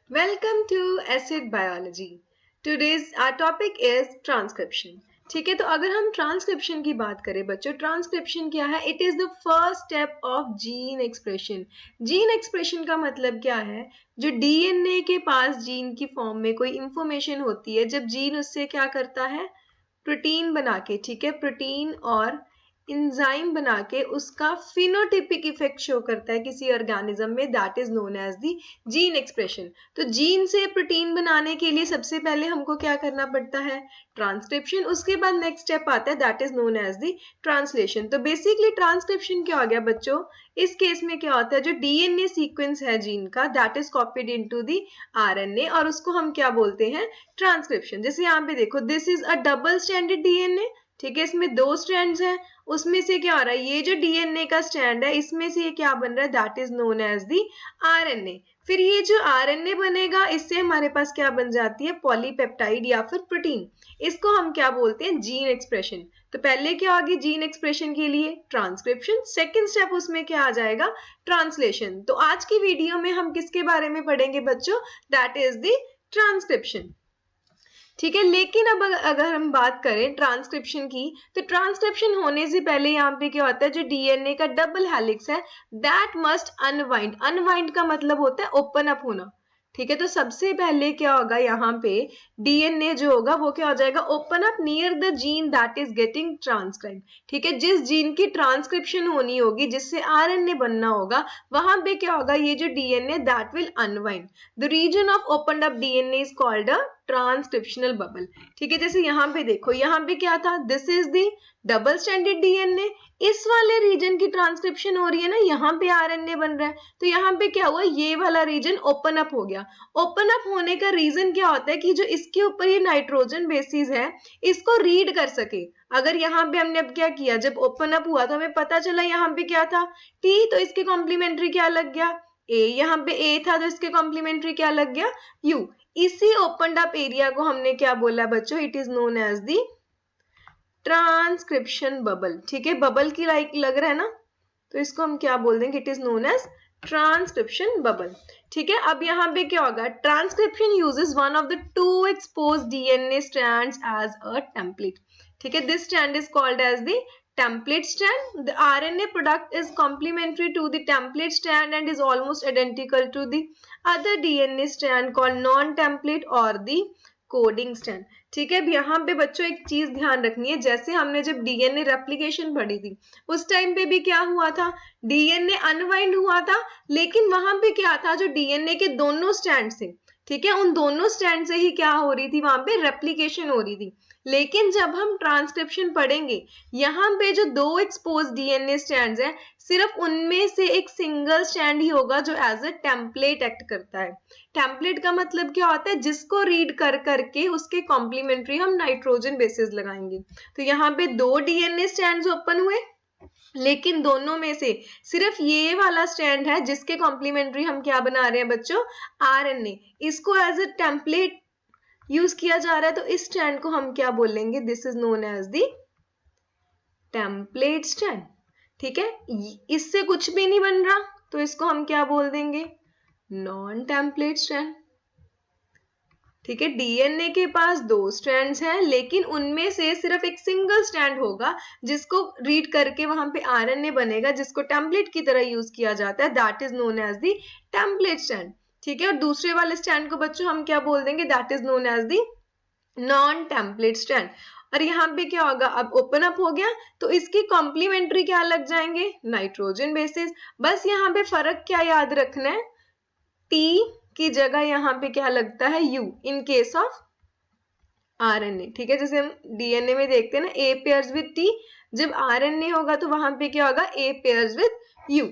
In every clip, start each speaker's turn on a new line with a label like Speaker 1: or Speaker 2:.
Speaker 1: Welcome to Acid Biology. Today's our topic is transcription. ठीक है, तो अगर हम ट्रांसक्रिप्शन की बात करें बच्चों, ट्रांसक्रिप्शन क्या है? It is the first step of gene expression. Gene expression का मतलब क्या है? जो डीएनए के पास जीन की फॉर्म में कोई इंफॉर्मेशन होती है, जब जीन उससे क्या करता है, प्रोटीन बना के, ठीक है, प्रोटीन और इंजाइम बना के उसका फिनोटिपिक इफेक्ट शो करता है किसी ऑर्गेनिज्म में, that is known as the gene expression. तो जीन से प्रोटीन बनाने के लिए सबसे पहले हमको क्या करना पड़ता है? ट्रांसक्रिप्शन. उसके बाद नेक्स्ट स्टेप आता है, that is known as the translation. तो बेसिकली ट्रांसक्रिप्शन क्या हो गया बच्चों? इस केस में क्या होता है, जो डीएनए सीक्वेंस है जीन का, that is copied into the RNA, और उसको हम क्या बोलते हैं? ट्रांसक्रिप्शन. जैसे यहाँ पे देखो, this is a double stranded DNA. ठीक है, इसमें दो स्ट्रैंड्स हैं. उसमें से क्या हो रहा है, ये जो डीएनए का स्ट्रैंड है, इसमें से ये क्या बन रहा है, that is known as the RNA. फिर ये जो आरएनए बनेगा, इससे हमारे पास क्या बन जाती है, पॉलीपेप्टाइड या फिर प्रोटीन. इसको हम क्या बोलते हैं? Gene expression. तो पहले क्या होगी जीन एक्सप्रेशन के लिए? ट्रांसक्रिप्शन. सेकेंड स्टेप उसमें क्या आ जाएगा? ट्रांसलेशन. तो आज की वीडियो में हम किसके बारे में पढ़ेंगे बच्चों? That is the transcription. ठीक है, लेकिन अब अगर हम बात करें ट्रांसक्रिप्शन की, तो ट्रांसक्रिप्शन होने से पहले यहाँ पे क्या होता है, जो डीएनए का डबल हेलिक्स है, दैट मस्ट अनवाइंड. अनवाइंड का मतलब होता है ओपन अप होना. ठीक है, तो सबसे पहले क्या होगा, यहाँ पे डीएनए जो होगा वो क्या हो जाएगा, open up near the gene that is getting transcribe. ठीक है, जिस जीन की ट्रांसक्रिप्शन होनी होगी, जिससे आरएनए बनना होगा, वहां पे क्या होगा, ये जो DNA that will unwind. The region of open up DNA is called a transcriptional bubble. ठीक है, जैसे यहाँ पे देखो, यहाँ पे क्या था, this is the double stranded DNA. इस वाले रीजन की ट्रांसक्रिप्शन हो रही है ना, यहाँ पे आरएनए बन रहा है, तो यहाँ पे क्या हुआ, ये वाला रीजन ओपन अप हो गया. ओपन अप होने का रीजन क्या होता है कि जो इसके ऊपर ये नाइट्रोजन बेसिस है, इसको रीड कर सके. अगर यहाँ पे हमने अब क्या किया, जब ओपन अप हुआ तो हमें पता चला यहाँ पे क्या था, टी, तो इसके कॉम्प्लीमेंट्री क्या लग गया, ए. यहाँ पे ए था तो इसके कॉम्प्लीमेंट्री क्या लग गया, यू. इसी ओपन अप एरिया को हमने क्या बोला बच्चों, it is known as the transcription bubble. ठीक है, बबल की लाइक लग रहा है ना, तो इसको हम क्या बोल देंगे, it is known as transcription bubble. ठीक है, अब यहाँ पे क्या होगा, transcription uses one of the two expose DNA strands as a template. ठीक है, this strand is called as the template strand. The RNA product is complementary to the template strand and is almost identical to the other DNA strand called non-template or the coding strand. ठीक है, अब यहाँ पे बच्चों एक चीज ध्यान रखनी है, जैसे हमने जब डीएनए रेप्लिकेशन पढ़ी थी, उस टाइम पे भी क्या हुआ था, डीएनए अनवाइंड हुआ था, लेकिन वहां पे क्या था, जो डीएनए के दोनों स्ट्रैंड थे, ठीक है, उन दोनों स्ट्रैंड से ही क्या हो रही थी, वहां पे रेप्लिकेशन हो रही थी. लेकिन जब हम ट्रांसक्रिप्शन पढ़ेंगे, यहाँ पे जो दो एक्सपोज डीएनए स्ट्रैंड्स हैं, सिर्फ उनमें से एक सिंगल स्ट्रैंड ही होगा जो एज अ टेम्पलेट एक्ट करता है. टेम्पलेट का मतलब क्या होता है, जिसको रीड कर करके उसके कॉम्प्लीमेंट्री हम नाइट्रोजन बेसिस लगाएंगे. तो यहाँ पे दो डीएनए स्ट्रैंड्स ओपन हुए, लेकिन दोनों में से सिर्फ ये वाला स्ट्रैंड है जिसके कॉम्प्लीमेंट्री हम क्या बना रहे हैं बच्चों, आरएनए. इसको एज अ टेम्पलेट यूज किया जा रहा है, तो इस स्ट्रैंड को हम क्या बोलेंगे, this is known as the template strand. ठीक है, इससे कुछ भी नहीं बन रहा, तो इसको हम क्या बोल देंगे, नॉन टेम्पलेट स्ट्रैंड. ठीक है, डीएनए के पास दो स्ट्रैंड्स हैं, लेकिन उनमें से सिर्फ एक सिंगल स्ट्रैंड होगा जिसको रीड करके वहां पे आरएनए बनेगा, जिसको टेम्पलेट की तरह यूज किया जाता है, that is known as the template strand. ठीक है, और दूसरे वाले स्ट्रैंड को बच्चों हम क्या बोल देंगे, that is known as the non template strand. और यहाँ पे क्या होगा, अब ओपन अप हो गया, तो इसकी कॉम्प्लीमेंट्री क्या लग जाएंगे, नाइट्रोजन बेसिस. बस यहाँ पे फर्क क्या याद रखना है, टी की जगह यहाँ पे क्या लगता है, you, in case of RNA. ठीक है, जैसे हम डीएनए में देखते हैं ना, ए पेयर्स विद टी, जब आरएनए होगा तो वहां पे क्या होगा, ए पेयर्स विद यू.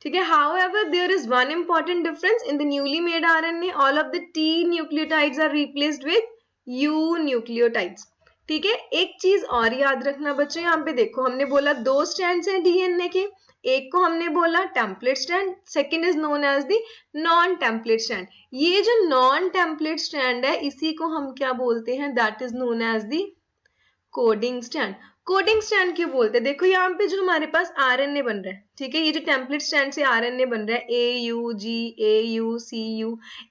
Speaker 1: ठीक है, however there is one important difference in the newly made RNA. all of the T nucleotides are replaced with U nucleotides. ठीक है, एक चीज और याद रखना बच्चों, यहाँ पे देखो, हमने बोला दो स्ट्रैंड्स हैं डीएनए के, एक को हमने बोला template strand, second is known as the non template strand. ये जो नॉन टेम्पलेट स्ट्रैंड है, इसी को हम क्या बोलते हैं, that is known as the coding strand. Coding strand क्यों बोलते हैं? देखो यहाँ पे जो हमारे पास आरएनए बन रहा है, ठीक है, ये जो टेम्पलेट स्ट्रैंड से आरएनए बन रहा है AUG,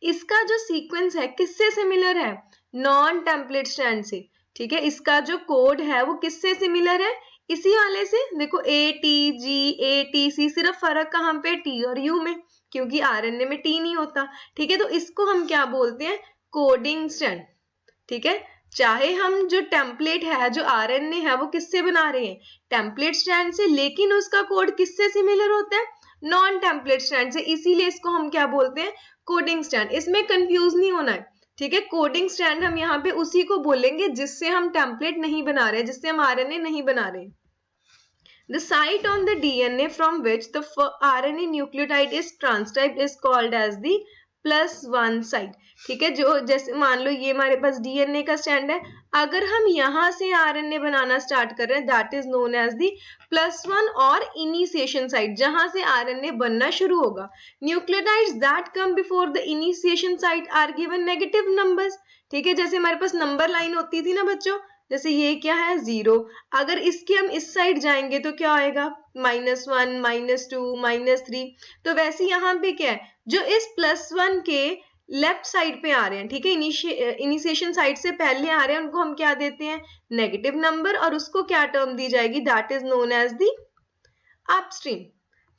Speaker 1: इसका जो सीक्वेंस है किससे सिमिलर है? नॉन टेम्पलेट स्ट्रैंड से, ठीक है। इसका जो कोड है वो किससे सिमिलर है? इसी वाले से। देखो ATG ATC, सिर्फ फर्क कहाँ पे? T और U में, क्योंकि आरएनए में T नहीं होता, ठीक है। तो इसको हम क्या बोलते हैं? कोडिंग स्ट्रैंड, ठीक है। चाहे हम जो टेम्पलेट है, जो आरएनए है, वो किससे बना रहे हैं? टेम्पलेट स्ट्रैंड से, लेकिन उसका कोड किससे सिमिलर होता है? नॉन टेम्पलेट स्ट्रैंड से, इसीलिए इसको हम क्या बोलते हैं? Coding strand. इसमें कंफ्यूज नहीं होना है, ठीक है। कोडिंग स्ट्रैंड हम यहाँ पे उसी को बोलेंगे जिससे हम टेम्पलेट नहीं बना रहे, जिससे हम आरएनए नहीं बना रहे। The site on the DNA from which the RNA nucleotide is transcribed is called as the +1 site, ठीक है। जो जैसे मान लो ये हमारे पास डीएनए का स्टैंड है, अगर हम यहाँ से आरएनए बनाना स्टार्ट कर रहे हैं, that is known as the +1 और इनिशिएशन साइट, जहां से आरएनए बनना शुरू होगा। Nucleotides that come before the initiation site are given negative numbers, ठीक है। जैसे हमारे पास नंबर लाइन होती थी ना बच्चों, जैसे ये क्या है 0, अगर इसके हम इस साइड जाएंगे तो क्या आएगा? -1 -2 -3। तो वैसे यहाँ पे क्या है, जो इस +1 के लेफ्ट साइड पे आ रहे हैं, ठीक है, इनिशिएशन साइड से पहले आ रहे हैं, उनको हम क्या देते हैं? नेगेटिव नंबर, और उसको क्या टर्म दी जाएगी? That is known as the upstream,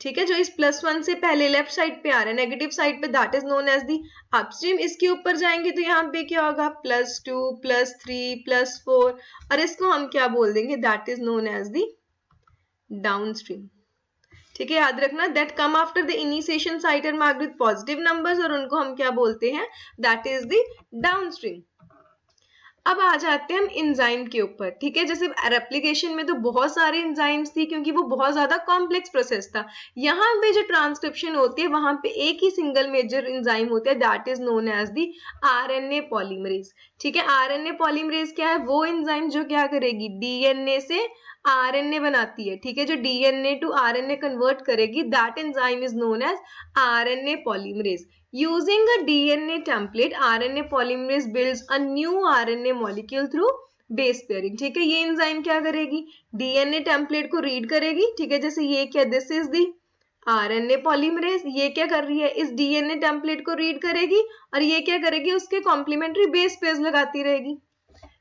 Speaker 1: ठीक है। जो इस +1 से पहले लेफ्ट साइड पे आ रहा है, नेगेटिव साइड पे, that is known as the upstream. इसके ऊपर जाएंगे तो यहाँ पे क्या होगा? +2 +3 +4, और इसको हम क्या बोल देंगे? That is known as the downstream, ठीक है। याद रखना, that come after the initiation site are marked with positive numbers, और उनको हम क्या बोलते हैं? That is the downstream. अब आ जाते हैं हम एंजाइम के ऊपर, ठीक है। जैसे रेप्लिकेशन में तो बहुत सारे एंजाइम्स थी, क्योंकि वो बहुत ज्यादा कॉम्प्लेक्स प्रोसेस था। यहाँ पे जो ट्रांसक्रिप्शन होती है, वहां पे एक ही सिंगल मेजर एंजाइम होता है, that is known as the RNA polymerase, ठीक है। आरएनए पॉलीमरेज क्या है? वो एंजाइम जो क्या करेगी? डीएनए से आरएनए बनाती है, ठीक है, जो डीएनए टू आरएनए कन्वर्ट करेगी, that enzyme is known as RNA polymerase. Using a DNA template, RNA polymerase builds a new RNA molecule through base pairing, ठीक है। ये एंजाइम क्या करेगी? डीएनए टेम्पलेट को रीड करेगी, ठीक है। जैसे ये क्या? This is the RNA polymerase, ये क्या कर रही है? इस डीएनए टेम्पलेट को रीड करेगी, और ये क्या करेगी? उसके कॉम्प्लीमेंट्री बेस पेयर्स लगाती रहेगी,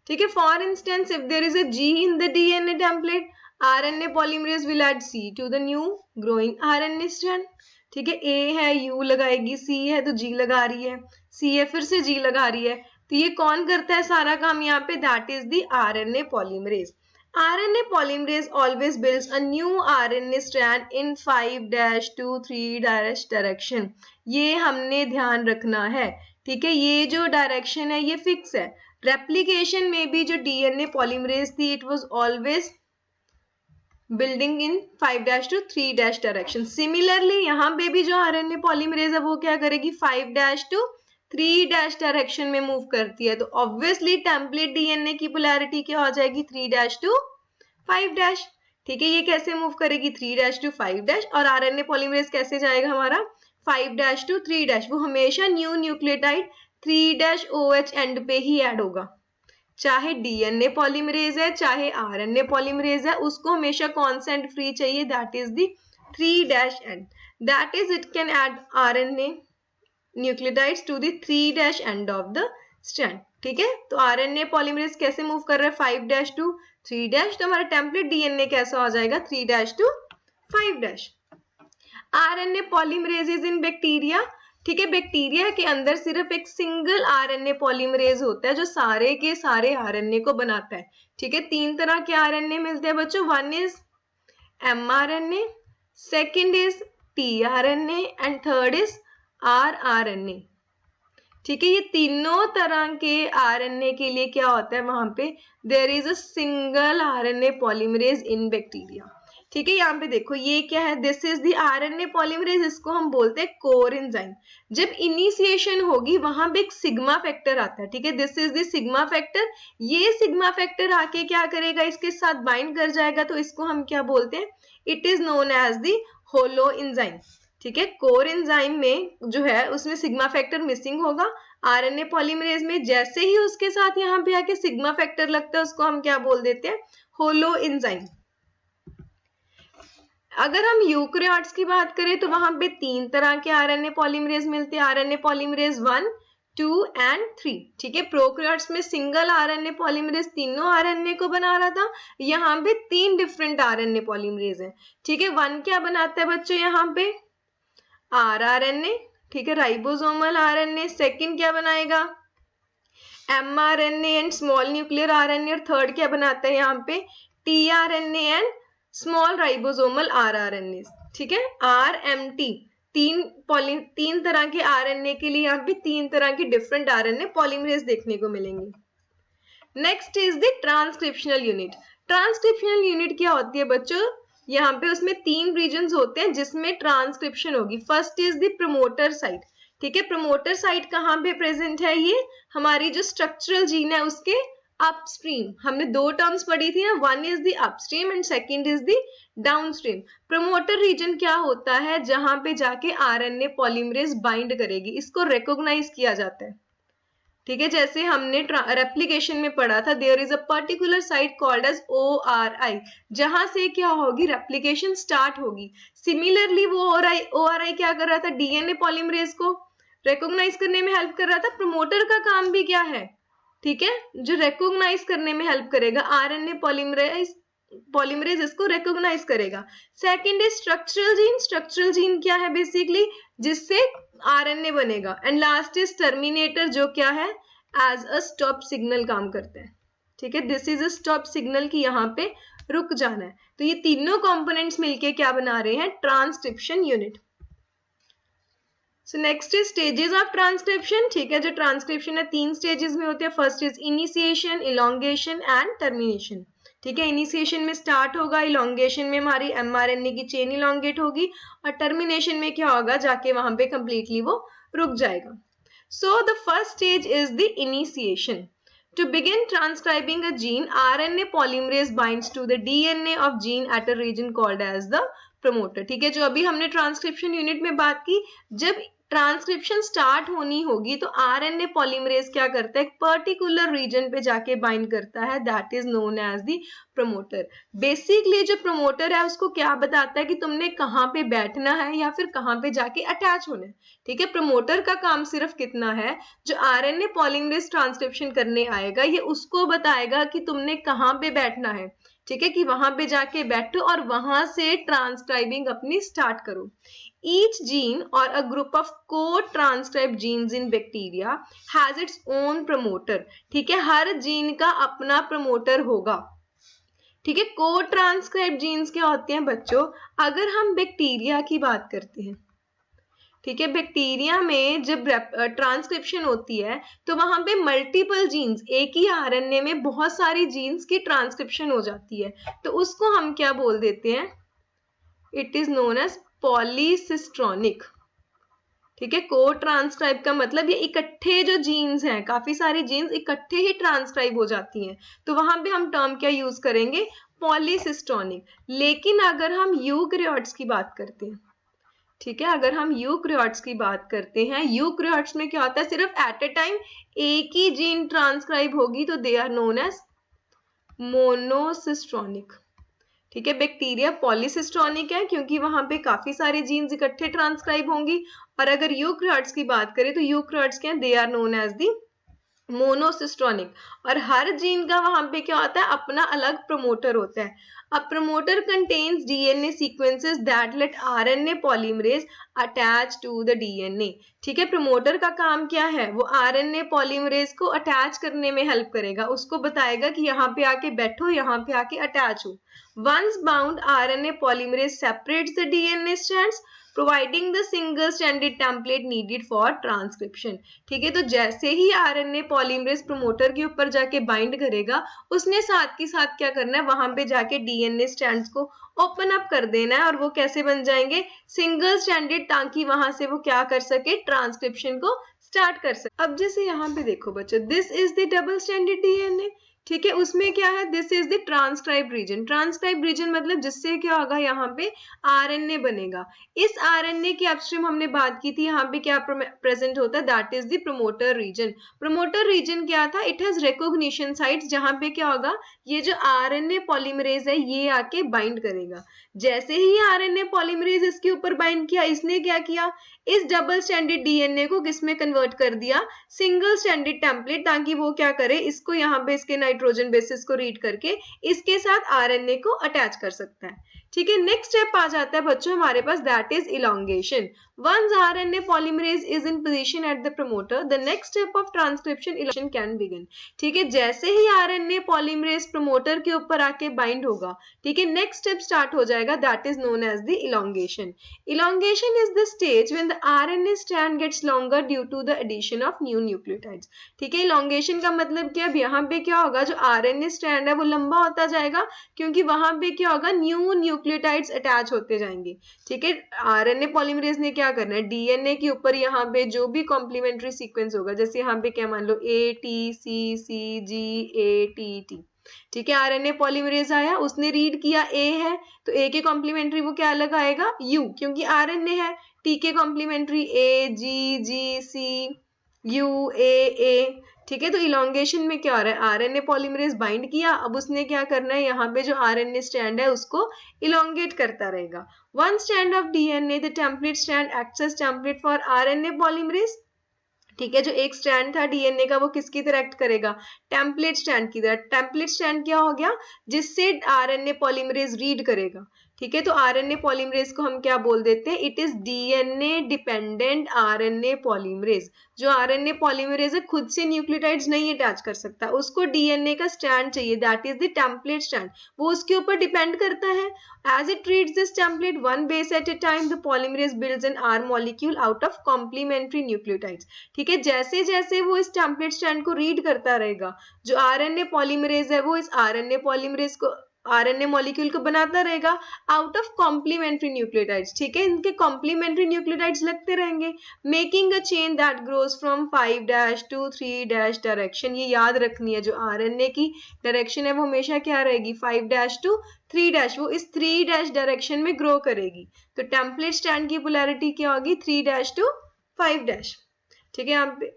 Speaker 1: ठीक है। For instance, if there is a G in the DNA template, RNA polymerase will add C to the new growing RNA strand, ठीक है। A है, U लगाएगी, C है तो G लगा रही है, C है फिर से G लगा रही है, तो ये कौन करता है सारा काम यहाँ पे? That is the RNA polymerase. RNA polymerase always builds a new RNA strand in 5' to 3' direction. ये हमने ध्यान रखना है, ठीक है। ये जो डायरेक्शन है ये फिक्स है। रेप्लिकेशन में भी जो डीएनए पॉलीमरेज थी, it was always building in 5' to 3' direction. Similarly यहाँ पे भी जो आरएनए पॉलीमरेज है वो क्या करेगी? 5' to 3' डायरेक्शन में मूव करती है, तो ऑब्वियसली टेम्पलेट डीएनए की पोलैरिटी क्या हो जाएगी? 3' to 5', ठीक है। ये कैसे मूव करेगी? 3' to 5', और आरएनए पॉलीमरेज कैसे जाएगा हमारा? 5' to 3'। वो हमेशा न्यू न्यूक्लियोटाइड 3' OH एंड पे ही ऐड होगा, चाहे डीएनए पॉलीमरेज है चाहे आरएनए पॉलीमरेज है, उसको हमेशा कौन सा एंड फ्री चाहिए? That is the 3' end, that is it can add RNA nucleotides to the 3' end of the strand, ठीक है। तो आरएनए पॉलीमरेज कैसे मूव कर रहा है? 5' to 3', तो हमारा टेम्पलेट डीएनए कैसा हो जाएगा? 3' to 5'। RNA polymerase is in bacteria, ठीक है। बैक्टीरिया के अंदर सिर्फ एक सिंगल आरएनए पॉलीमरेज होता है जो सारे के सारे आरएनए को बनाता है, ठीक है। 3 तरह के आरएनए मिलते हैं बच्चों, 1 is mRNA, second is tRNA and third is rRNA, ठीक है। ये तीनों तरह के आरएनए के लिए क्या होता है? वहां पे there is a single RNA polymerase in bacteria, ठीक है। यहाँ पे देखो ये क्या है? This is the RNA polymerase, इसको हम बोलते हैं कोर एंजाइम। जब इनिशिएशन होगी वहां पे एक सिग्मा फैक्टर आता है, ठीक है। This is the sigma factor. ये सिग्मा फैक्टर आके क्या करेगा? इसके साथ बाइंड कर जाएगा, तो इसको हम क्या बोलते हैं? It is known as the holoenzyme, ठीक है। कोर एंजाइम में जो है उसमें सिग्मा फैक्टर मिसिंग होगा। आरएनए पॉलीमरेज में जैसे ही उसके साथ यहाँ पे आके सिग्मा फैक्टर लगता है, उसको हम क्या बोल देते हैं? Holo enzyme. अगर हम यूकैरियोट्स की बात करें तो वहां पे 3 तरह के आरएनए पॉलीमरेज मिलते हैं, आरएनए पॉलीमरेज 1, 2 एंड 3। ठीक है, प्रोकैरियोट्स में सिंगल आरएनए पॉलीमरेज तीनों आरएनए को बना रहा था, यहाँ पे 3 डिफरेंट आरएनए पॉलीमरेज है। ठीक है, 1 क्या बनाता है बच्चों यहाँ पे आरएनए, ठीक है, राइबोसोमल आरएनए। सेकंड क्या बनाएगा mRNA and small nuclear RNA, और थर्ड क्या बनाता है यहाँ पे tRNA and small ribosomal rRNA। ठीक है, RMT, तीन तरह के आरएनए के लिए यहाँ पे 3 तरह की डिफरेंट आरएनए पॉलीमरेज देखने को मिलेंगे। Next is the transcriptional unit. Transcriptional unit क्या होती है बच्चों, यहाँ पे उसमें 3 रीजन्स होते हैं जिसमें ट्रांसक्रिप्शन होगी। First is the promoter site. ठीक है, प्रमोटर साइट कहाँ पे प्रेजेंट है, ये हमारी जो स्ट्रक्चरल जीन है उसके अपस्ट्रीम। हमने 2 टर्म्स पढ़ी थी ना, one is the upstream and second is the downstream. Promoter region क्या होता है, जहां पे जाके आरएनए पॉलीमरेज बाइंड करेगी, इसको रिकॉग्नाइज किया जाता है। ठीक है, जैसे हमने रेप्लिकेशन में पढ़ा था, there is a particular site called as ORI, जहां से क्या होगी रेप्लिकेशन स्टार्ट होगी। सिमिलरली वो ORI क्या कर रहा था, डीएनए पॉलीमरेज को रिकॉग्नाइज करने में हेल्प कर रहा था। प्रमोटर का काम भी क्या है, ठीक है, जो रिकॉग्नाइज करने में हेल्प करेगा, आरएनए पॉलीमरेज इसको रिकॉग्नाइज करेगा। Second is structural gene. Structural gene क्या है बेसिकली, जिससे आरएनए बनेगा। एंड लास्ट इज टर्मिनेटर, जो क्या है एज अ स्टॉप सिग्नल काम करते हैं। ठीक है, this is a stop signal की यहाँ पे रुक जाना है। तो ये तीनों कंपोनेंट्स मिलके क्या बना रहे हैं, transcription unit. So next is stages of transcription. ठीक है, जो ट्रांसक्रिप्शन है 3 स्टेजेस में होते हैं। First is initiation, elongation and termination. ठीक है, इनिशिएशन में स्टार्ट होगा, इलोंगेशन में हमारी mRNA की चेन इलोंगेट होगी, और टर्मिनेशन में क्या होगा, जाके वहां पे कंप्लीटली वो रुक जाएगा। So the first stage is the initiation. To begin transcribing a gene, RNA polymerase binds to the DNA of gene at a region called as the promoter। ठीक है, जो अभी हमने ट्रांसक्रिप्शन यूनिट में बात की, जब ट्रांसक्रिप्शन स्टार्ट होनी होगी तो आरएनए पॉलीमरेज क्या करता है, एक पर्टिकुलर रीजन पे जाके बाइंड करता है, that is known as the promoter. Basically जो प्रमोटर है उसको क्या बताता है कि तुमने कहाँ पे बैठना है या फिर कहाँ पे जाके अटैच होना है। ठीक है, प्रमोटर का काम सिर्फ कितना है, जो आरएनए पॉलीमरेज ट्रांसक्रिप्शन करने आएगा ये उसको बताएगा कि तुमने कहाँ पे बैठना है। ठीक है, कि वहां पे जाके बैठो और वहां से ट्रांसक्राइबिंग अपनी स्टार्ट करो। Each gene or a group of co-transcribed genes in bacteria has its own promoter। ठीक है, हर जीन का अपना प्रमोटर होगा। ठीक है, को ट्रांसक्राइब जीन्स क्या होते हैं बच्चों, अगर हम बैक्टीरिया की बात करते हैं, ठीक है, बैक्टीरिया में जब ट्रांसक्रिप्शन होती है तो वहां पे मल्टीपल जीन्स, एक ही आरएनए में बहुत सारी जीन्स की ट्रांसक्रिप्शन हो जाती है, तो उसको हम क्या बोल देते हैं, it is known as polycistronic. ठीक है, को ट्रांसक्राइब का मतलब ये इकट्ठे जो जीन्स हैं, काफी सारी जीन्स इकट्ठे ही ट्रांसक्राइब हो जाती हैं, तो वहां पे हम टर्म क्या यूज करेंगे, पॉलीसिस्ट्रॉनिक। लेकिन अगर हम यूकैरियोट्स की बात करते हैं, ठीक है, अगर हम यूकैरियोट्स की बात करते हैं, यूकैरियोट्स में क्या होता है, सिर्फ एट ए टाइम एक ही जीन ट्रांसक्राइब होगी, तो they are known as monocistronic. ठीक है, बैक्टीरिया पॉलीसिस्ट्रॉनिक है क्योंकि वहां पे काफी सारे जीन्स इकट्ठे ट्रांसक्राइब होंगी, और अगर यूकैरियोट्स की बात करें तो यूकैरियोट्स क्या है, they are known as the monocistronic, और हर जीन का वहां पे क्या होता है, अपना अलग प्रमोटर होता है। A promoter contains DNA sequences that let RNA polymerase attach to the DNA. ठीक है, प्रमोटर का काम क्या है, वो आरएनए पॉलीमरेज को अटैच करने में हेल्प करेगा, उसको बताएगा कि यहाँ पे आके बैठो, यहाँ पे आके अटैच हो। Once bound, RNA polymerase separates the DNA strands, providing the single stranded template needed for transcription। ठीक है, तो जैसे ही आरएनए पॉलीमरेज प्रमोटर के ऊपर जाके बाइंड करेगा, उसने साथ के साथ क्या करना है, वहां पे जाके डीएनए स्ट्रैंड्स को ओपन अप कर देना है, और वो कैसे बन जाएंगे, सिंगल स्ट्रैंडेड, ताकि वहां से वो क्या कर सके, ट्रांसक्रिप्शन को स्टार्ट कर सके। अब जैसे यहाँ पे देखो बच्चों, this is the double stranded DNA. ठीक है, उसमें क्या है, this is the transcribe region. Transcribe region मतलब जिससे क्या होगा, यहाँ पे आरएनए बनेगा। इस आरएनए की अपस्ट्रीम हमने बात की थी, यहाँ पे क्या प्रेजेंट होता है, that is the promoter region. Promoter region क्या था, इट हैज रिकॉग्निशन साइट्स, जहाँ पे क्या होगा, ये जो आरएनए पॉलीमरेज है ये आके बाइंड करेगा। जैसे ही आरएनए पॉलीमरेज इसके ऊपर बाइंड किया, इसने क्या किया, इस डबल स्ट्रैंडेड डीएनए को किसमें कन्वर्ट कर दिया, सिंगल स्ट्रैंडेड टेम्पलेट, ताकि वो क्या करे, इसको यहाँ पे इसके नाइट्रोजन बेसिस को रीड करके इसके साथ आरएनए को अटैच कर सकता है। ठीक है, नेक्स्ट स्टेप आ जाता है बच्चों हमारे पास, that is elongation. Once RNA polymerase is in position at the promoter, the next step of transcription elongation can begin. ठीक है, जैसे ही RNA polymerase promoter के ऊपर आके bind होगा, ठीक है, next step start हो जाएगा, that is known as the elongation. Elongation is the stage when the RNA strand gets longer due to the addition of new nucleotides. ठीक है, elongation का मतलब क्या, अब यहाँ पे क्या होगा, जो RNA strand है वो लंबा होता जाएगा, क्योंकि वहां पे क्या होगा, न्यू न्यूक्लियोटाइड्स अटैच होते जाएंगे। ठीक है, आरएनए पॉलीमरेज ने क्या करना है, डीएनए के ऊपर यहाँ पे जो भी कॉम्प्लीमेंट्री सीक्वेंस होगा, जैसे यहाँ पे क्या मान लो A T C C G A T T, ठीक है, आरएनए पॉलीमरेज आया, उसने रीड किया ए है, तो ए के कॉम्प्लीमेंट्री वो क्या अलग आएगा, यू, क्योंकि आरएनए है। टी के complementary A ji ji C U A. ठीक है, तो इलोंगेशन में क्या हो रहा है, आरएनए पॉलीमरेज बाइंड किया, अब उसने क्या करना है, यहाँ पे जो आरएनए स्ट्रैंड है उसको इलोंगेट करता रहेगा। One strand of DNA, the template strand acts as template for RNA polymerase. ठीक है, जो एक स्ट्रैंड था डीएनए का वो किसकी तरह एक्ट करेगा, टेम्पलेट स्ट्रैंड की तरह। टेम्पलेट स्ट्रैंड क्या हो गया, जिससे आरएनए पॉलीमरेज रीड करेगा। ठीक है, तो आरएनए पॉलीमरेज को हम क्या बोल देते हैं, it is DNA dependent RNA polymerase. जो आरएनए पॉलीमरेज है खुद से न्यूक्लियोटाइड्स नहीं अटैच कर सकता, उसको डीएनए का स्ट्रैंड चाहिए, that is the template strand, वो उसके ऊपर डिपेंड करता है। As it reads this template one base at a time, the polymerase builds an R molecule out of complementary nucleotides. ठीक है, जैसे जैसे वो इस टेम्पलेट स्ट्रैंड को रीड करता रहेगा, जो आरएनए पॉलीमरेज है वो इस आरएनए पॉलीमरेज को, आरएनए मॉलिक्यूल को बनाता रहेगा आउट ऑफ कॉम्प्लीमेंट्री न्यूक्लियोटाइड्स। ठीक है, इनके कॉम्प्लीमेंट्री न्यूक्लियोटाइड्स लगते रहेंगे, making a chain that grows from 5' to 3' direction. ये याद रखनी है, जो आरएनए की डायरेक्शन है वो हमेशा क्या रहेगी, 5' to 3', वो इस 3' डायरेक्शन में ग्रो करेगी। तो टेम्पलेट स्ट्रैंड की पोलैरिटी क्या होगी, 3' to 5'। ठीक है, यहाँ पे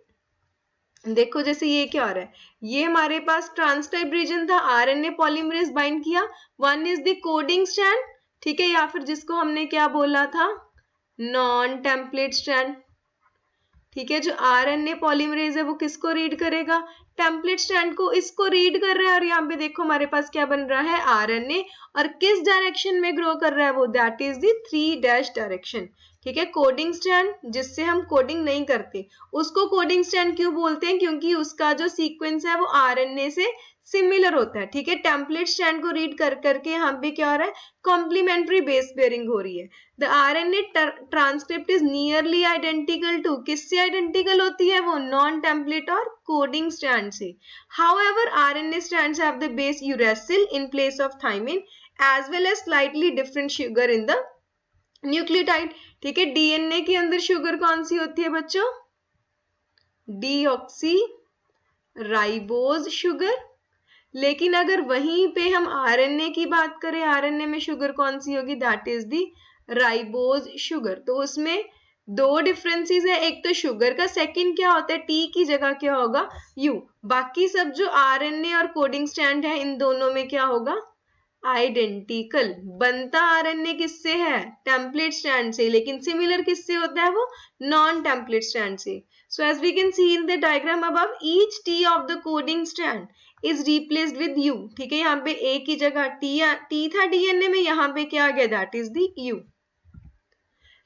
Speaker 1: देखो, जैसे ये क्या हो रहा है, ये हमारे पास ट्रांसक्राइब रीजन था, आरएनए पॉलीमरेज बाइंड किया, one is the coding strand. ठीक है, या फिर जिसको हमने क्या बोला था, नॉन टेम्पलेट स्ट्रैंड। ठीक है, जो आरएनए पॉलीमरेज है वो किसको रीड करेगा, टेम्पलेट स्ट्रैंड को, इसको रीड कर रहा है। और यहाँ पे देखो हमारे पास क्या बन रहा है, आरएनए, और किस डायरेक्शन में ग्रो कर रहा है वो, दैट इज द 3' डायरेक्शन। ठीक है, कोडिंग स्ट्रैंड, जिससे हम कोडिंग नहीं करते उसको कोडिंग स्ट्रैंड क्यों बोलते हैं, क्योंकि उसका जो सीक्वेंस है वो आरएनए से सिमिलर होता है। ठीक है, टेम्पलेट स्ट्रैंड को रीड कर करके यहाँ पे क्या हो रहा है, कॉम्प्लीमेंट्री बेस पेयरिंग हो रही है। The RNA transcript is nearly identical to, किससे आइडेंटिकल होती है वो, नॉन टेम्पलेट और कोडिंग स्ट्रैंड से। However RNA strands have the base uracil in place of thymine as well as slightly different sugar in the nucleotide. ठीक है, DNA के अंदर शुगर कौन सी होती है बच्चों, डीऑक्सी राइबोज शुगर। लेकिन अगर वहीं पे हम आरएनए की बात करें, आरएनए में शुगर कौन सी होगी, that is the ribose sugar. तो उसमें दो डिफरेंसेस है, एक तो शुगर का, सेकंड क्या होता है, टी की जगह क्या होगा, यू। बाकी सब जो आरएनए और कोडिंग स्ट्रैंड है इन दोनों में क्या होगा, आइडेंटिकल। बनता आरएनए किससे है, टेम्पलेट स्ट्रैंड से, लेकिन सिमिलर किससे होता है वो, नॉन टेम्पलेट स्ट्रैंड से। So as we can see in the diagram above, each T of the coding strand is replaced with U. ठीक है, यहाँ पे ए की जगह टी था डीएनए में, यहाँ पे क्या आ गया, that is the U.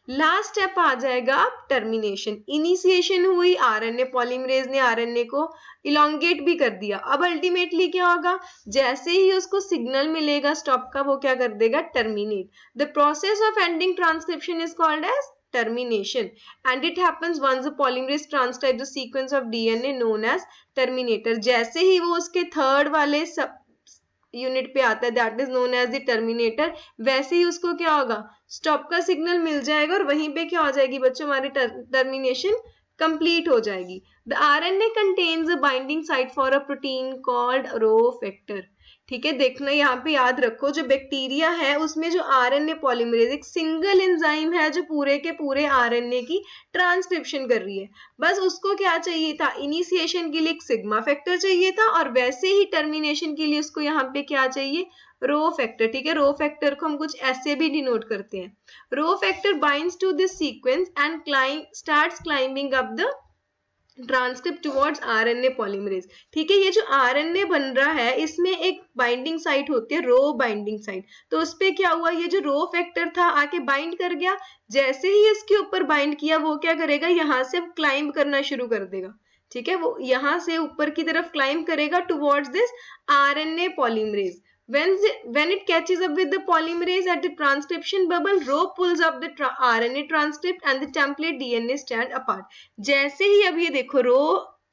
Speaker 1: Last step आ जाएगा टर्मिनेशन। इनिशिएशन हुई, आरएनए पॉलीमरेज ने आरएनए को इलोंगेट भी कर दिया। अब अल्टीमेटली क्या होगा, जैसे ही उसको सिग्नल मिलेगा स्टॉप का, वो क्या कर देगा, terminate. The process of ending transcription is called as termination, and it happens once the polymerase transcribes the sequence of DNA known as terminator. जैसे ही वो उसके थर्ड वाले यूनिट पे आता है, that is known as the terminator, वैसे ही उसको क्या होगा, स्टॉप का सिग्नल मिल जाएगा और वहीं पे क्या हो जाएगी बच्चों, हमारी टर्मिनेशन कंप्लीट हो जाएगी। The RNA contains a binding site for a protein called rho factor. ठीक है, देखना यहाँ पे याद रखो, जो बैक्टीरिया है उसमें जो आरएनए पॉलीमरेज एक सिंगल एंजाइम है जो पूरे के पूरे आरएनए की ट्रांसक्रिप्शन कर रही है। बस उसको क्या चाहिए था, इनिशिएशन के लिए एक सिग्मा फैक्टर चाहिए था, और वैसे ही टर्मिनेशन के लिए उसको यहाँ पे क्या चाहिए, रो फैक्टर। ठीक है, रो फैक्टर को हम कुछ ऐसे भी डिनोट करते हैं, rho factor binds to this sequence and starts climbing up the transcript towards RNA polymerase. ठीक है, ये जो आरएनए बन रहा है इसमें एक बाइंडिंग साइट होती है, रो बाइंडिंग साइट। तो उस पे क्या हुआ, ये जो रो फैक्टर था आके बाइंड कर गया। जैसे ही इसके ऊपर बाइंड किया, वो क्या करेगा, यहाँ से क्लाइंब करना शुरू कर देगा। ठीक है, वो यहाँ से ऊपर की तरफ क्लाइंब करेगा towards this RNA polymerase. When it catches up with the polymerase at the transcription bubble, Rho pulls up the RNA transcript and the template DNA stand apart. जैसे ही अब ये देखो रो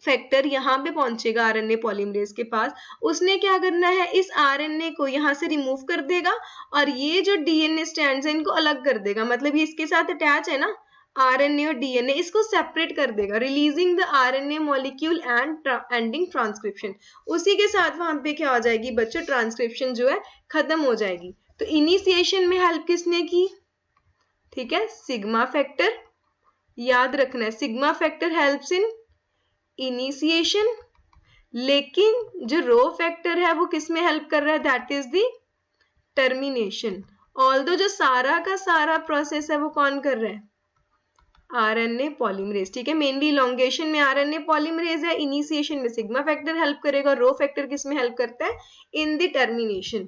Speaker 1: फैक्टर यहाँ पे पहुंचेगा आरएनए पॉलीमरेज के पास, उसने क्या करना है, इस आरएनए को यहाँ से रिमूव कर देगा और ये जो डीएनए स्टैंड्स है इनको अलग कर देगा। मतलब ये इसके साथ अटैच है ना, आरएनए और डीएनए, इसको सेपरेट कर देगा, releasing the RNA molecule and ending transcription. उसी के साथ वहां पे क्या हो जाएगी बच्चों, ट्रांसक्रिप्शन जो है खत्म हो जाएगी। तो इनिशिएशन में हेल्प किसने की, ठीक है, सिग्मा फैक्टर। याद रखना है, sigma factor helps in initiation, लेकिन जो रो फैक्टर है वो किस में हेल्प कर रहा है, that is the termination. Although जो सारा का सारा प्रोसेस है वो कौन कर रहा है, आरएनए पॉलीमरेज। ठीक है, मेनली इलॉन्गेशन में आरएनए पॉलीमरेज है, इनिशिएशन में सिग्मा फैक्टर हेल्प करेगा, रो फैक्टर किस में हेल्प करता है, इन द टर्मिनेशन।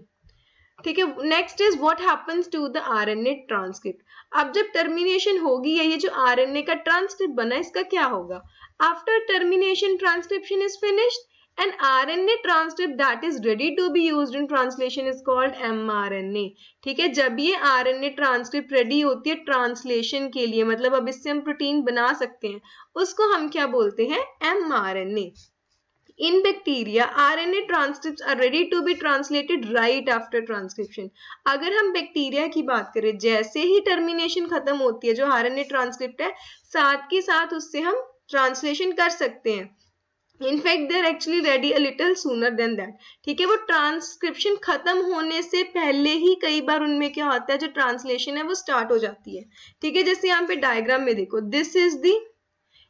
Speaker 1: ठीक है, next is what happens to the RNA transcript. अब जब टर्मिनेशन होगी या ये जो आरएनए का ट्रांसक्रिप्ट बना इसका क्या होगा, after termination transcription is finished, an RNA transcript that is ready to be used in translation is called mRNA। ठीक है, जब ये RNA ट्रांसक्रिप्ट रेडी होती है ट्रांसलेशन के लिए, मतलब अब इससे हम प्रोटीन बना सकते हैं, उसको हम क्या बोलते हैं, mRNA। In bacteria, RNA transcripts are ready to be translated right after transcription। अगर हम बैक्टीरिया की बात करें, जैसे ही टर्मिनेशन खत्म होती है, जो RNA ट्रांसक्रिप्ट है साथ के साथ उससे हम ट्रांसलेशन कर सकते हैं। In fact they are actually ready a little sooner than that. ठीक है, वो ट्रांसक्रिप्शन खत्म होने से पहले ही कई बार उनमें क्या होता है, जो ट्रांसलेशन है वो स्टार्ट हो जाती है। ठीक है, जैसे यहाँ पे डायग्राम में देखो, दिस इज दी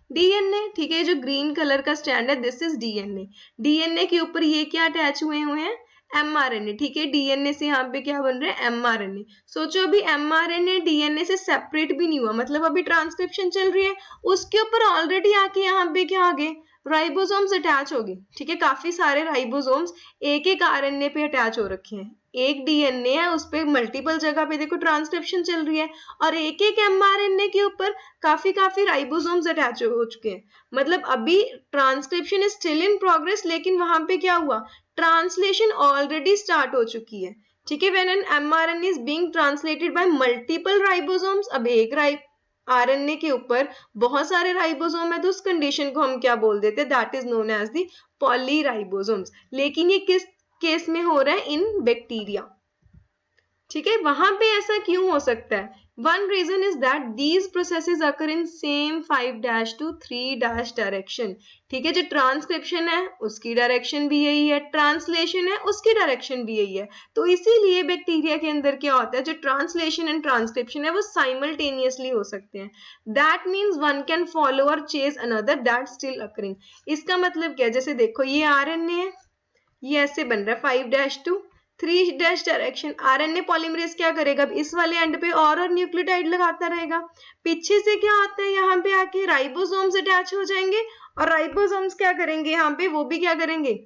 Speaker 1: डीएनए। ठीक है, जो ग्रीन कलर का स्टैंड है दिस इज डीएनए। डीएनए के ऊपर ये क्या अटैच हुए हैं, एमआरएनए। ठीक है, डीएनए से यहाँ पे क्या बन रहा है, एमआरएनए। सोचो अभी एमआरएनए डीएनए से सेपरेट भी नहीं हुआ, मतलब अभी ट्रांसक्रिप्शन चल रही है, उसके ऊपर ऑलरेडी आके यहाँ पे क्या आ गए, राइबोसोम्स अटैच हो गए। ठीक है, काफी सारे राइबोसोम्स एक एक आरएनए पे अटैच हो रखे हैं। एक डीएनए है उस पे मल्टीपल जगह पे देखो ट्रांसक्रिप्शन चल रही है, और एक एक एमआरएनए के ऊपर काफी राइबोसोम्स अटैच हो चुके हैं। मतलब अभी transcription is still in progress, लेकिन वहां पे क्या हुआ, ट्रांसलेशन ऑलरेडी स्टार्ट हो चुकी है। ठीक है, when an mRNA is being translated bye multiple ribosomes, अब एक आरएनए के ऊपर बहुत सारे राइबोसोम है, तो उस कंडीशन को हम क्या बोल देते हैं, that is known as the polyribosomes. लेकिन ये किस केस में हो रहा है, इन बैक्टीरिया। ठीक है, वहां पे ऐसा क्यों हो सकता है, one reason is that these processes occur in same 5' to 3' direction. ठीक है, जो ट्रांसक्रिप्शन है उसकी डायरेक्शन भी यही है, ट्रांसलेशन है उसकी डायरेक्शन भी यही है। तो इसीलिए बैक्टीरिया के अंदर क्या होता है, जो ट्रांसलेशन एंड ट्रांसक्रिप्शन है वो साइमल्टेनियसली हो सकते हैं। That means one can follow or chase another that still occurring. इसका मतलब क्या है, जैसे देखो ये आरएनए है, ये ऐसे बन रहा है 5' to 3' डायरेक्शन। आरएनए पॉलीमरेज क्या करेगा, अब इस वाले एंड पे और न्यूक्लियोटाइड लगाता रहेगा, पीछे से क्या होता है, यहाँ पे आके राइबोसोम्स अटैच हो जाएंगे, और राइबोसोम्स क्या करेंगे, यहाँ पे वो भी क्या करेंगे,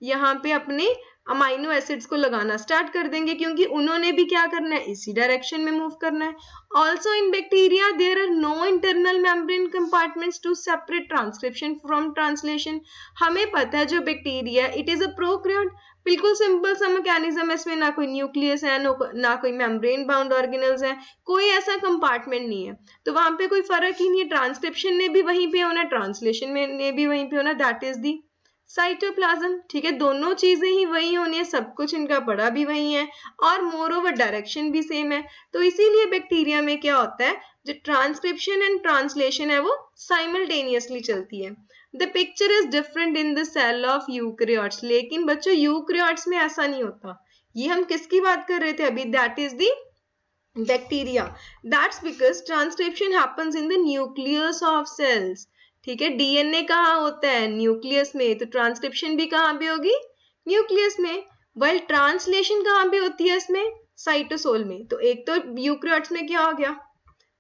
Speaker 1: यहाँ पे अपने अमाइनो एसिड्स को लगाना स्टार्ट कर देंगे, क्योंकि उन्होंने भी क्या करना है, इसी डायरेक्शन में मूव करना है। Also in bacteria there are no internal membrane compartments to separate transcription from translation. हमें पता है जो bacteria it is a prokaryote, बिल्कुल सिंपल सा मैकेनिज्म है, इसमें ना कोई न्यूक्लियस है, ना कोई मेम्ब्रेन बाउंड ऑर्गेनल्स है, कोई ऐसा कंपार्टमेंट नहीं है, तो वहां पे कोई फर्क ही नहीं है। ट्रांसक्रिप्शन ने भी वहीं पे होना, ट्रांसलेशन में ने भी वहीं पे होना, दैट इज दी साइटोप्लाज्म। ठीक है, दोनों चीजें ही वही होनी है, सब कुछ इनका पड़ा भी वही है, और मोर ओवर डायरेक्शन भी सेम है। तो इसीलिए बैक्टीरिया में क्या होता है, जो ट्रांसक्रिप्शन एंड ट्रांसलेशन है वो साइमल्टेनियसली चलती है। The picture is different in the cell of eukaryotes, लेकिन बच्चों यूकैरियोट्स में ऐसा नहीं होता। ये हम किसकी बात कर रहे थे अभी, that is the bacteria. That's because transcription happens in the nucleus of cells. ठीक है, डीएनए कहाँ होता है, न्यूक्लियस में, तो ट्रांसक्रिप्शन भी कहाँ पे होगी, न्यूक्लियस में। वाइल ट्रांसलेशन कहाँ पे होती है इसमें, साइटोसोल में। तो एक तो यूकैरियोट्स में क्या हो गया,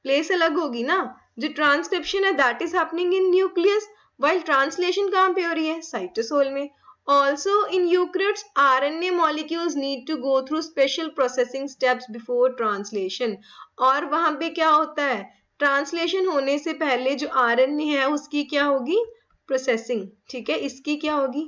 Speaker 1: प्लेस अलग होगी ना, जो ट्रांसक्रिप्शन है that is happening in nucleus, while translation कहाँ पे हो रही है, साइटोसोल में। Also, in eukaryotes, RNA molecules need to go through special processing steps before translation. और वहां पे क्या होता है, ट्रांसलेशन होने से पहले जो RNA है उसकी क्या होगी, प्रोसेसिंग। ठीक है, इसकी क्या होगी,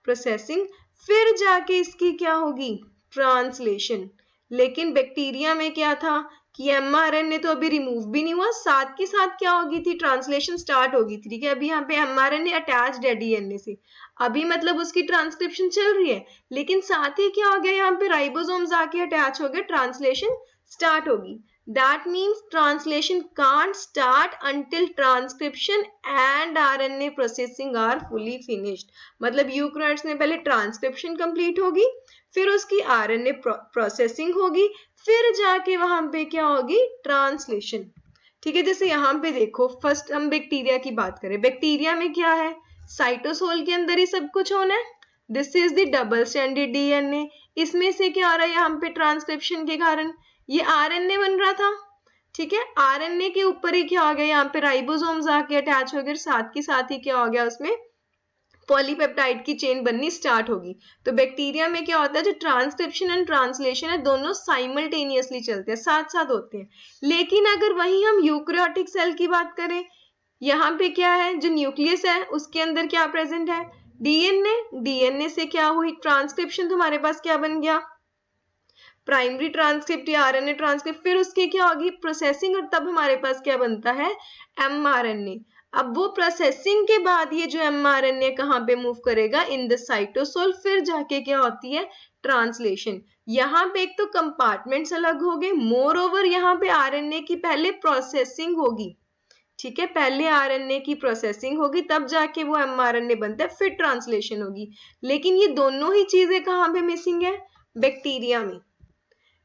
Speaker 1: प्रोसेसिंग, फिर जाके इसकी क्या होगी, ट्रांसलेशन। लेकिन बैक्टीरिया में क्या था कि mRNA तो अभी रिमूव भी नहीं हुआ, साथ के साथ क्या होगी थी, ट्रांसलेशन स्टार्ट होगी थी। ठीक है, अभी यहाँ पे mRNA अटैच्ड है डीएनए से, अभी मतलब उसकी ट्रांसक्रिप्शन चल रही है, लेकिन साथ ही क्या हो गया, यहाँ पे राइबोसोम्स आके अटैच हो गए, ट्रांसलेशन स्टार्ट होगी। That means translation can't start until transcription and RNA processing are fully finished. मतलब यूकैरियोट्स में पहले ट्रांसक्रिप्शन कंप्लीट होगी, फिर उसकी आरएनए प्रोसेसिंग होगी, फिर जाके वहां पे क्या होगी, ट्रांसलेशन। ठीक है, जैसे यहाँ पे देखो, फर्स्ट हम बैक्टीरिया की बात करें, बैक्टीरिया में क्या है, साइटोसोल के अंदर ही सब कुछ होना है। This is the double stranded DNA. इसमें से क्या आ रहा है, यहाँ पे ट्रांसक्रिप्शन के कारण ये आरएनए बन रहा था। ठीक है, आरएनए के ऊपर ही क्या हो गया, यहाँ पे राइबोसोम्स आके अटैच हो गए, साथ ही क्या हो गया, उसमें पॉलीपेप्टाइड की चेन बननी स्टार्ट होगी। तो बैक्टीरिया में क्या होता है, जो ट्रांसक्रिप्शन एंड ट्रांसलेशन है दोनों साइमल्टेनियसली चलते हैं, साथ साथ होते हैं। लेकिन अगर वही हम यूकैरियोटिक सेल की बात करें, यहाँ पे क्या है, जो न्यूक्लियस है उसके अंदर क्या प्रेजेंट है, डीएनए। डीएनए से क्या हुई, ट्रांसक्रिप्शन, तुम्हारे पास क्या बन गया, प्राइमरी ट्रांसक्रिप्ट या आरएनए ट्रांसक्रिप्ट, फिर उसकी क्या होगी, प्रोसेसिंग, और तब हमारे पास क्या बनता है, एमआरएनए। अब वो प्रोसेसिंग के बाद ये जो एमआरएनए कहाँ पे मूव करेगा, इन द साइटोसोल, फिर जाके क्या होती है, ट्रांसलेशन। यहाँ पे एक तो कंपार्टमेंट्स अलग हो गए, मोर ओवर यहाँ पे आरएनए की पहले प्रोसेसिंग होगी। ठीक है, पहले आरएनए की प्रोसेसिंग होगी, तब जाके वो एमआरएनए बनता है, फिर ट्रांसलेशन होगी। लेकिन ये दोनों ही चीजें कहाँ पे मिसिंग है, बैक्टीरिया में।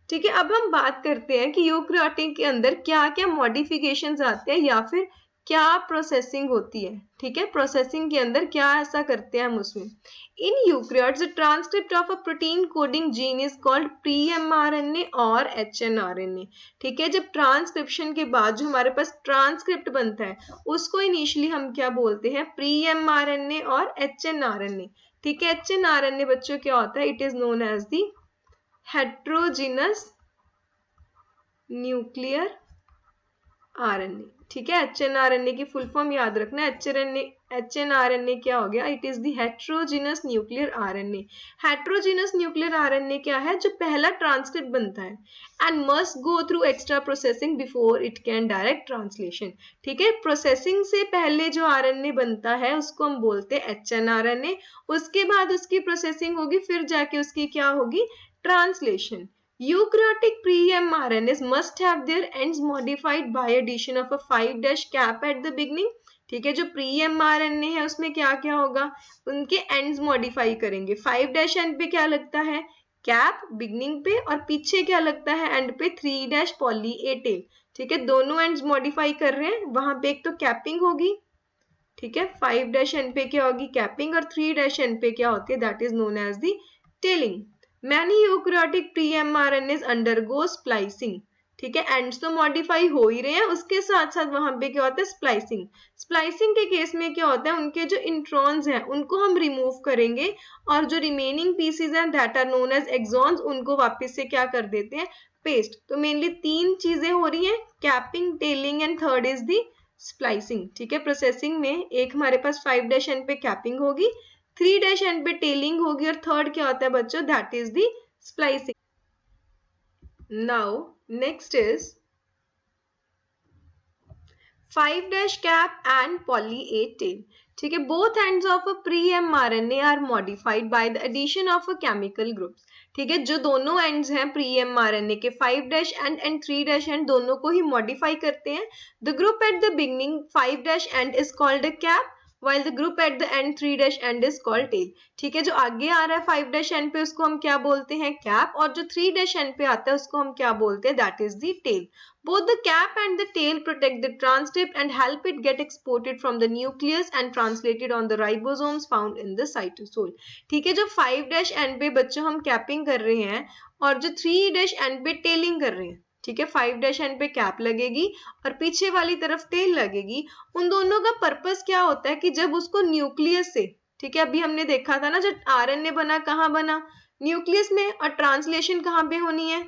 Speaker 1: ठीक है, अब हम बात करते हैं कि यूकैरियोटिक के अंदर क्या क्या मॉडिफिकेशंस आते हैं या फिर क्या प्रोसेसिंग होती है। ठीक है, प्रोसेसिंग के अंदर क्या ऐसा करते हैं हम उसमें। In eukaryotes the transcript of a protein coding gene is called pre mRNA और एचएनआरएनए। ठीक है, जब ट्रांसक्रिप्शन के बाद जो हमारे पास ट्रांसक्रिप्ट बनता है उसको इनिशियली हम क्या बोलते हैं, प्री एमआरएनए और एचएनआरएनए। ठीक है, एचएनआरएनए बच्चों क्या होता है, it is known as the heterogeneous nuclear RNA. ठीक है, एचएनआरएनए की फुल फॉर्म याद रखना, एचएनआरएनए क्या हो गया, it is the heterogeneous nuclear RNA. Heterogeneous nuclear RNA क्या है, जो पहला ट्रांसक्रिप्ट बनता है and must go through extra processing before it can direct translation. ठीक है, प्रोसेसिंग से पहले जो आरएनए बनता है उसको हम बोलते हैं एचएनआरएनए, उसके बाद उसकी प्रोसेसिंग होगी, फिर जाके उसकी क्या होगी, translation. Eukaryotic pre-mRNAs must have their ends modified by addition of a 5' cap at the beginning. ठीक है, जो प्री mRNA है उसमें क्या क्या होगा, उनके एंड्स मॉडिफाई करेंगे। 5' एंड पे क्या लगता है, कैप बिगनिंग पे, और पीछे क्या लगता है एंड पे, 3' पॉली ए टेल। ठीक है, दोनों एंड्स मॉडिफाई कर रहे हैं, वहां पे एक तो कैपिंग होगी। ठीक है, 5' एंड पे क्या होगी, कैपिंग, और 3' एंड पे क्या होती है, that is known as the tailing. Many eukaryotic pre-mRNAs undergo splicing. ठीक है, एंड्स तो मॉडिफाई हो ही रहे हैं, उसके साथ साथ वहां पे क्या होता है, स्प्लाइसिंग। स्प्लाइसिंग के केस में क्या होता है, उनके जो इंट्रॉन्स हैं उनको हम रिमूव करेंगे, और जो रिमेनिंग पीसेज हैं that are known as exons, उनको वापस से क्या कर देते हैं, पेस्ट। तो मेनली 3 चीजें हो रही हैं, capping, telling and third is the splicing. ठीक है, प्रोसेसिंग में एक हमारे पास 5' एंड पे कैपिंग होगी, 3' एंड पे टेलिंग होगी, और थर्ड क्या होता है बच्चों, that is the splicing. Now next is 5' cap and poly A tail. ठीक है, both ends of a pre-mRNA are modified by the addition of a chemical groups. ठीक है, जो दोनों एंड्स हैं pre-mRNA के 5' एंड 3' एंड दोनों को ही मॉडिफाई करते हैं। The group at the beginning 5' and is called a cap while the group at the end 3' end is called tail। ठीक है, जो आगे आ रहा है 5' end पे उसको हम क्या बोलते हैं, कैप, और जो 3' end पे आता है उसको हम क्या बोलते हैं, that is the tail. Both the cap and the tail protect the transcript and help it get exported from the nucleus and translated on the ribosomes found in the cytosol। ठीक है, जो 5' end पे बच्चों हम capping कर रहे हैं और जो 3' end पे टेलिंग कर रहे हैं। ठीक है, 5' end पे कैप लगेगी और पीछे वाली तरफ टेल लगेगी। उन दोनों का पर्पस क्या होता है कि जब उसको न्यूक्लियस से, ठीक है, अभी हमने देखा था ना, जब आरएनए बना कहाँ बना, न्यूक्लियस में, और ट्रांसलेशन कहाँ पे होनी है,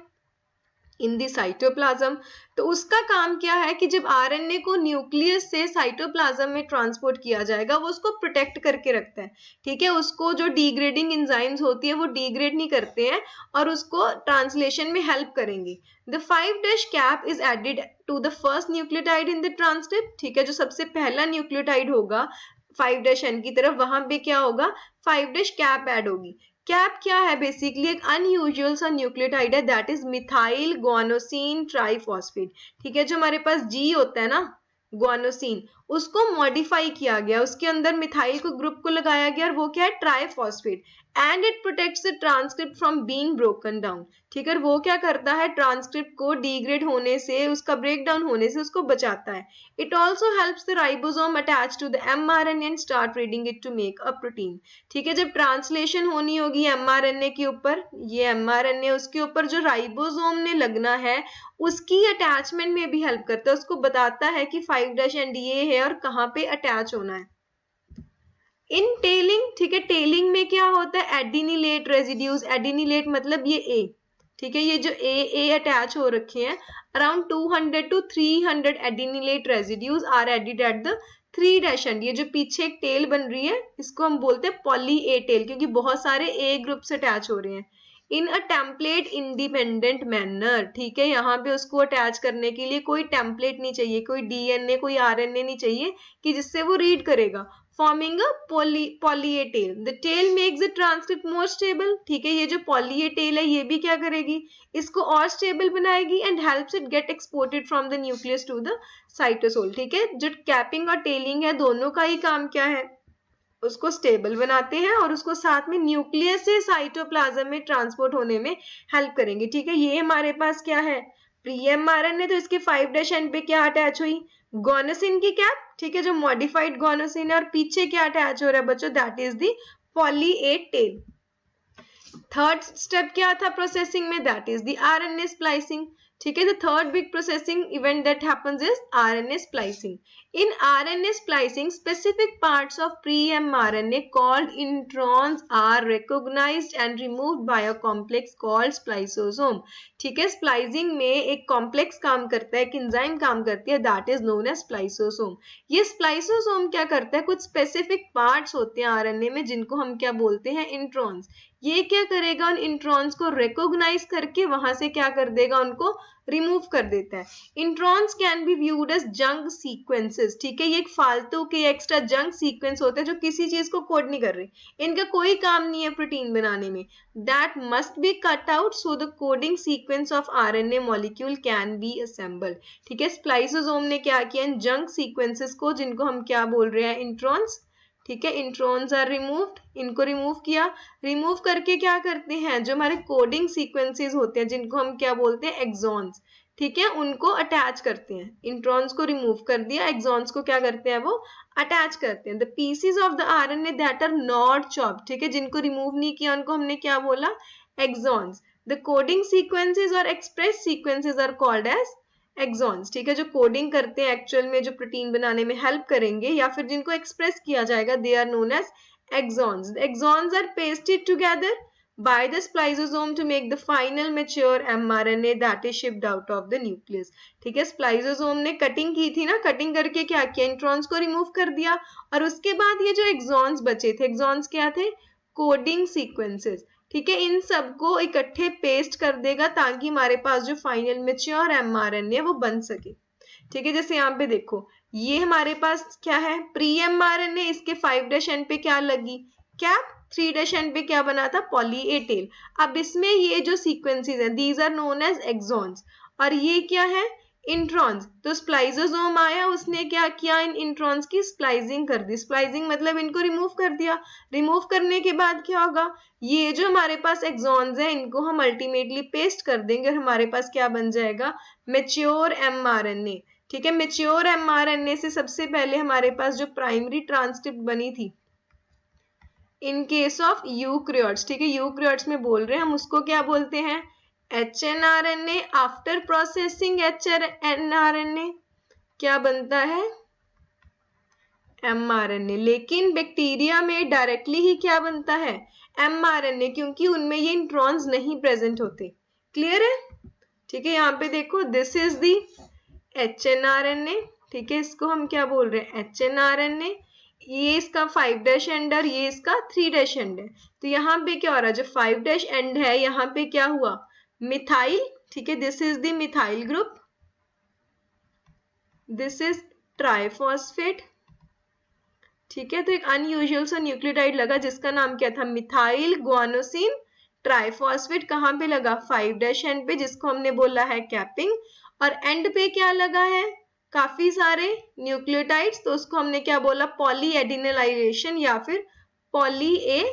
Speaker 1: इन दी साइटोप्लाज्म। तो उसका काम क्या है कि जब आरएनए को न्यूक्लियस से साइटोप्लाज्म में ट्रांसपोर्ट किया जाएगा वो उसको प्रोटेक्ट करके रखता है। ठीक है, उसको जो डिग्रेडिंग एंजाइम्स होती है वो डिग्रेड नहीं करते हैं और उसको ट्रांसलेशन में हेल्प करेंगे। The 5' cap is added to the first nucleotide in the transcript. ठीक है, जो सबसे पहला न्यूक्लियोटाइड होगा 5' एन की तरफ, वहां पे क्या होगा, 5' कैप ऐड होगी। कैप क्या है, बेसिकली एक अनयूजुअल सा न्यूक्लियोटाइड है, that is methyl guanosine triphosphate. ठीक है, जो हमारे पास जी होता है ना, ग्वानोसिन, उसको मॉडिफाई किया गया, उसके अंदर मिथाइल को ग्रुप को लगाया गया और वो क्या है, triphosphate, and it protects the transcript from being broken down. ठीक है, वो क्या करता है, ट्रांसक्रिप्ट को डिग्रेड होने से, उसका ब्रेक डाउन होने से उसको बचाता है। It also helps the ribosome attach to the mRNA and start reading it to make a protein. ठीक है, जब ट्रांसलेशन होनी होगी mRNA के ऊपर, ये mRNA, उसके ऊपर जो राइबोसोम ने लगना है उसकी अटैचमेंट में भी हेल्प करता है, उसको बताता है कि 5' एंड ये है और कहाँ पे अटैच होना है। इन टेलिंग, ठीक है, टेलिंग में क्या होता है, एडिनिलेट रेजिड्यूज, एडिनिलेट मतलब ये ए, ठीक है, ये जो ए अटैच हो रखे हैं, around 200 to 300 adenylate residues are added at the 3' end. ये जो पीछे एक टेल बन रही है इसको हम बोलते हैं पॉली ए टेल, क्योंकि बहुत सारे ए ग्रुप से अटैच हो रहे हैं इन अ टेम्पलेट इंडिपेंडेंट मैनर। ठीक है, यहाँ पे उसको अटैच करने के लिए कोई टेम्पलेट नहीं चाहिए, कोई डीएनए कोई आरएनए नहीं चाहिए कि जिससे वो रीड करेगा, forming a poly A tail. The tail makes the transcript more stable. ठीक है, ये जो पॉली ए टेल है ये भी क्या करेगी, इसको और स्टेबल बनाएगी and helps it get exported from the nucleus to the cytosol. ठीक है, जो कैपिंग और टेलिंग है दोनों का ही काम क्या है, उसको स्टेबल बनाते हैं और उसको साथ में न्यूक्लियस से साइटोप्लाज्म में ट्रांसपोर्ट होने में हेल्प करेंगे। ठीक है, ये हमारे पास क्या है, pre-mRNA, तो इसके 5' एंड पे क्या अटैच हुई, गोनोसिन की कैप। ठीक है, जो मॉडिफाइड गोनोसिन है, और पीछे क्या अटैच हो रहा है बच्चों, that is the poly A tail. Third step क्या था प्रोसेसिंग में, that is the RNA splicing. ठीक है, the third big processing event that happens is RNA splicing. In RNA splicing, specific parts of pre-mRNA called introns are recognized and removed by a complex called spliceosome. ठीक है, splicing में एक complex काम करता है, एक enzyme काम करती है, that is known as spliceosome. ये spliceosome क्या करता है, कुछ specific parts होते हैं RNA में जिनको हम क्या बोलते हैं, introns। ये क्या करेगा, उन इंट्रॉन्स को रिकॉग्नाइज करके वहां से क्या कर देगा, उनको रिमूव कर देता है। Introns can be viewed as junk sequences. ठीक है, ये एक फालतू के एक्स्ट्रा जंक सीक्वेंस होते हैं जो किसी चीज को कोड नहीं कर रहे, इनका कोई काम नहीं है प्रोटीन बनाने में, that must be cut out so the coding sequence of RNA molecule can be assembled. ठीक है, स्प्लाइसोसोम ने क्या किया, इन जंक सीक्वेंसेस को, जिनको हम क्या बोल रहे हैं, इंट्रॉन्स, ठीक है, इंट्रॉन्स आर रिमूव्ड, इनको रिमूव किया, रिमूव करके क्या करते हैं, जो हमारे कोडिंग सीक्वेंसेस होते हैं जिनको हम क्या बोलते हैं, एक्सॉन्स, ठीक है, उनको अटैच करते हैं। इंट्रॉन्स को रिमूव कर दिया, एक्सॉन्स को क्या करते हैं, वो अटैच करते हैं। The pieces of the RNA that are not chopped, ठीक है, जिनको रिमूव नहीं किया उनको हमने क्या बोला, एक्सॉन्स। द कोडिंग सीक्वेंसेस और express sequences are called as exons. ठीक है, जो कोडिंग करते हैं एक्चुअल में, जो प्रोटीन बनाने में हेल्प करेंगे या फिर जिनको एक्सप्रेस किया जाएगा, they are known as exons. The exons are pasted together by the spliceosome to make the final mature mRNA that is shipped out of the nucleus. ठीक है, स्प्लाइसोसोम ने कटिंग की थी ना, कटिंग करके क्या किया, इंट्रॉन्स को रिमूव कर दिया और उसके बाद ये जो एक्सॉन्स बचे थे, एक्सॉन्स क्या थे, कोडिंग सीक्वेंसेस। ठीक है, इन सबको इकट्ठे पेस्ट कर देगा ताकि हमारे पास जो फाइनल मेच्योर mRNA वो बन सके। ठीक है, जैसे यहाँ पे देखो, ये हमारे पास क्या है, प्री mRNA, इसके 5' एंड पे क्या लगी, कैप, 3' एंड पे क्या बना था, पॉली ए टेल। अब इसमें ये जो सीक्वेंसेस हैं, these are known as exons, और ये क्या है, इंट्रॉन्स। तो स्प्लाइजोसोम आया, उसने क्या किया, इन इंट्रॉन्स की स्प्लाइजिंग कर दी। स्प्लाइजिंग मतलब इनको रिमूव कर दिया। रिमूव करने के बाद क्या होगा, ये जो हमारे पास एक्सॉन्स हैं इनको हम अल्टीमेटली पेस्ट कर देंगे और हमारे पास क्या बन जाएगा, मैच्योर mRNA। ठीक है, मैच्योर mRNA से सबसे पहले हमारे पास जो प्राइमरी ट्रांसक्रिप्ट बनी थी इन केस ऑफ यूक्रियोट्स, ठीक है, यूक्रियोट्स में बोल रहे हैं हम, उसको क्या बोलते हैं, hnRNA। आफ्टर प्रोसेसिंग hnRNA क्या बनता है, mRNA। लेकिन बैक्टीरिया में डायरेक्टली ही क्या बनता है, mRNA, क्योंकि उनमें ये इंट्रॉन्स नहीं प्रेजेंट होते। क्लियर है, ठीक है, यहाँ पे देखो, दिस इज दी hnRNA, ठीक है, इसको हम क्या बोल रहे हैं, hnRNA। ये इसका 5' एंड और ये इसका 3' एंड है। तो यहाँ पे क्या हो रहा है, जो 5' एंड है यहाँ पे क्या हुआ, मिथाइल, ठीक है, this is the methyl group, this is triphosphate, ठीक है। तो एक अनयूजुअल सा न्यूक्लियोटाइड लगा जिसका नाम क्या था, मिथाइल गुआनोसिन ट्राइफॉस्फेट। कहाँ पे लगा, 5' एंड पे, जिसको हमने बोला है कैपिंग। और एंड पे क्या लगा है, काफी सारे न्यूक्लियोटाइड्स, तो उसको हमने क्या बोला, पॉली एडिनिलाइजेशन या फिर पॉली ए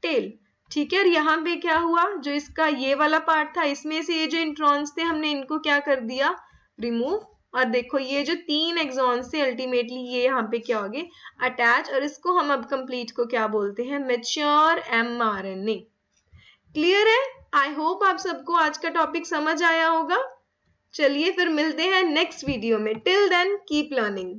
Speaker 1: टेल। ठीक है, और यहाँ पे क्या हुआ, जो इसका ये वाला पार्ट था, इसमें से ये जो इंट्रॉन्स थे हमने इनको क्या कर दिया, रिमूव। और देखो ये जो 3 एक्सॉन्स थे अल्टीमेटली ये यहाँ पे क्या हो गए, अटैच। और इसको हम अब कंप्लीट को क्या बोलते हैं, मैच्योर mRNA। क्लियर है, आई होप आप सबको आज का टॉपिक समझ आया होगा। चलिए फिर मिलते हैं नेक्स्ट वीडियो में, टिल देन कीप लर्निंग।